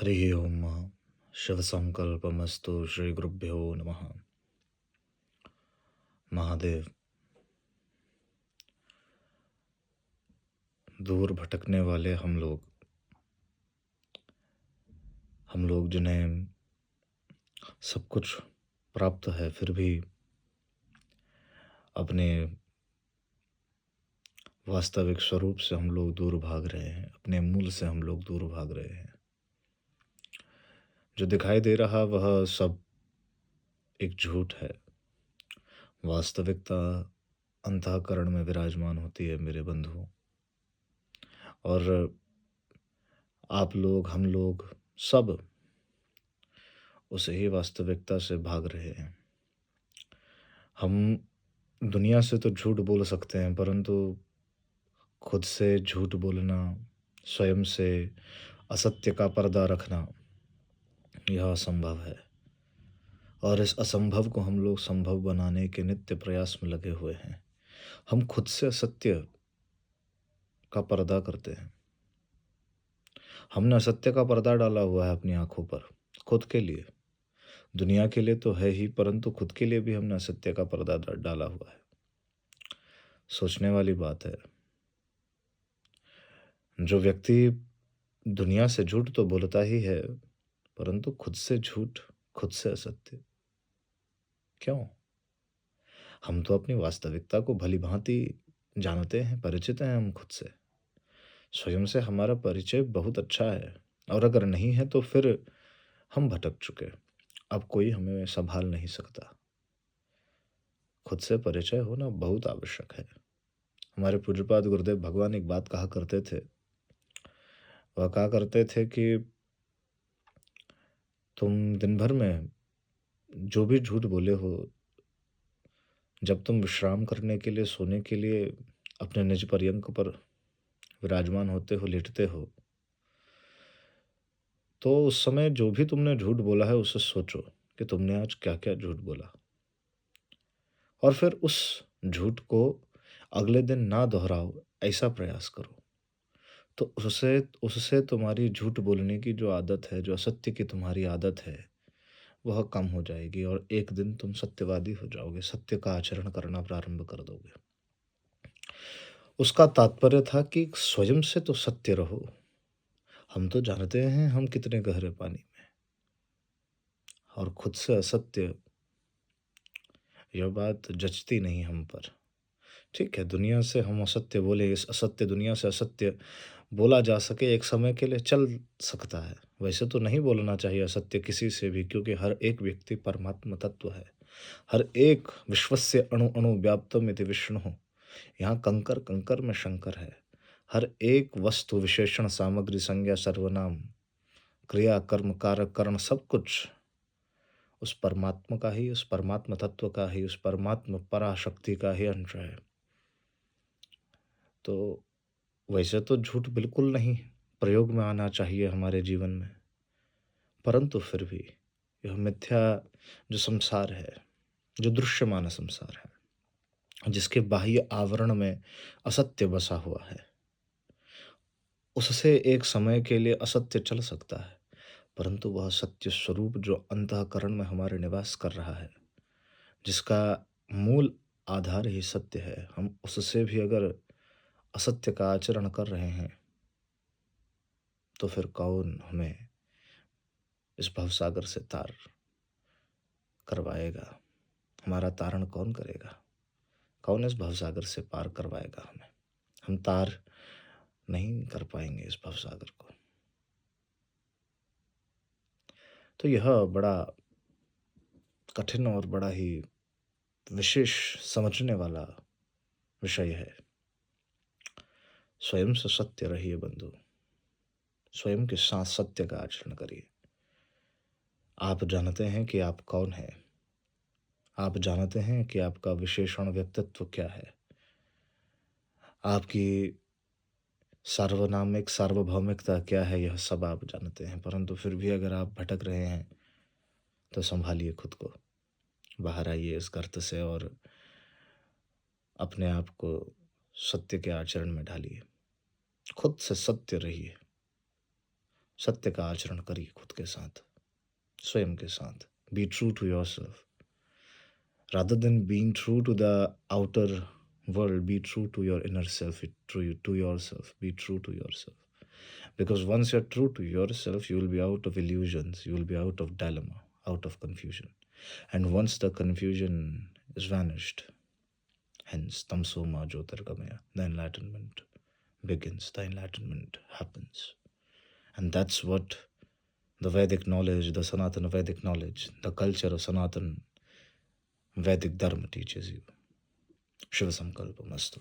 हरि ओम शिव संकल्पमस्तु श्री गुरुभ्यो नमः। महादेव, दूर भटकने वाले हम लोग जिन्हें सब कुछ प्राप्त है फिर भी अपने वास्तविक स्वरूप से हम लोग दूर भाग रहे हैं, अपने मूल से हम लोग दूर भाग रहे हैं। जो दिखाई दे रहा वह सब एक झूठ है। वास्तविकता अंतःकरण में विराजमान होती है मेरे बंधु। और आप लोग, हम लोग सब उस ही वास्तविकता से भाग रहे हैं। हम दुनिया से तो झूठ बोल सकते हैं, परंतु खुद से झूठ बोलना, स्वयं से असत्य का पर्दा रखना, यह असंभव है। और इस असंभव को हम लोग संभव बनाने के नित्य प्रयास में लगे हुए हैं। हम खुद से असत्य का पर्दा करते हैं। हमने असत्य का पर्दा डाला हुआ है अपनी आंखों पर, खुद के लिए। दुनिया के लिए तो है ही, परंतु खुद के लिए भी हमने असत्य का पर्दा डाला हुआ है। सोचने वाली बात है। जो व्यक्ति दुनिया से झूठ तो बोलता ही है, परंतु खुद से झूठ, खुद से असत्य क्यों? हम तो अपनी वास्तविकता को भली-भांति जानते हैं, परिचित हैं हम खुद से। स्वयं से हमारा परिचय बहुत अच्छा है, और अगर नहीं है तो फिर हम भटक चुके। अब कोई हमें सँभाल नहीं सकता। खुद से परिचय होना बहुत आवश्यक है। हमारे पूज्यपाद गुरुदेव भगवान एक बात कहा करते थे। वह कहा करते थे कि तुम दिन भर में जो भी झूठ बोले हो, जब तुम विश्राम करने के लिए, सोने के लिए अपने निज पर्यंक पर विराजमान होते हो, लेटते हो, तो उस समय जो भी तुमने झूठ बोला है उसे सोचो कि तुमने आज क्या-क्या झूठ बोला। और फिर उस झूठ को अगले दिन ना दोहराओ, ऐसा प्रयास करो। तो उससे उससे तुम्हारी झूठ बोलने की जो आदत है, जो असत्य की तुम्हारी आदत है, वह कम हो जाएगी और एक दिन तुम सत्यवादी हो जाओगे, सत्य का आचरण करना प्रारंभ कर दोगे। उसका तात्पर्य था कि स्वयं से तो सत्य रहो। हम तो जानते हैं हम कितने गहरे पानी में, और खुद से असत्य, यह बात जचती नहीं हम पर। ठीक है, दुनिया से हम असत्य बोले, इस असत्य दुनिया से असत्य बोला जा सके एक समय के लिए चल सकता है। वैसे तो नहीं बोलना चाहिए असत्य किसी से भी, क्योंकि हर एक व्यक्ति परमात्म तत्व है। हर एक विश्वस्य अणु अणु व्याप्तमिति विष्णुः। यहाँ कंकर कंकर में शंकर है। हर एक वस्तु विशेषण सामग्री संज्ञा सर्वनाम क्रिया कर्म कारक करण सब कुछ उस परमात्मा का ही, उस परमात्म तत्व का ही, उस परमात्म पराशक्ति का ही अंश है। तो वैसे तो झूठ बिल्कुल नहीं प्रयोग में आना चाहिए हमारे जीवन में, परंतु फिर भी यह मिथ्या जो संसार है, जो दृश्यमान संसार है, जिसके बाह्य आवरण में असत्य बसा हुआ है, उससे एक समय के लिए असत्य चल सकता है, परंतु वह सत्य स्वरूप जो अंतःकरण में हमारे निवास कर रहा है, जिसका मूल आधार ही सत्य है, हम उससे भी अगर असत्य का आचरण कर रहे हैं, तो फिर कौन हमें इस भवसागर से तार करवाएगा? हमारा तारण कौन करेगा? कौन इस भवसागर से पार करवाएगा हमें? हम तार नहीं कर पाएंगे इस भवसागर को। तो यह बड़ा कठिन और बड़ा ही विशेष समझने वाला विषय है। स्वयं से सत्य रहिए बंधु। स्वयं के साथ सत्य का आचरण करिए। आप जानते हैं कि आप कौन हैं। आप जानते हैं कि आपका विशेषण व्यक्तित्व क्या है। आपकी सार्वनामिक सार्वभौमिकता क्या है, यह सब आप जानते हैं, परंतु फिर भी अगर आप भटक रहे हैं तो संभालिए खुद को। बाहर आइए इस गर्त से और अपने आप को सत्य के आचरण में ढालिए। खुद से सत्य रहिए। सत्य का आचरण करिए खुद के साथ, स्वयं के साथ. Be true to yourself. Rather than being true to the outer world, be true to your inner self, to yourself. Be true to yourself. Because once you're true to yourself, you will be out of illusions, you will be out of dilemma, out of confusion. And once the confusion is vanished, hence tamsoma jyotirgamaya, the enlightenment begins, the enlightenment happens. And that's what the Vedic knowledge, the Sanatana Vedic knowledge, the culture of Sanatan Vedic Dharma teaches you. Shiva Sankalpam Astu.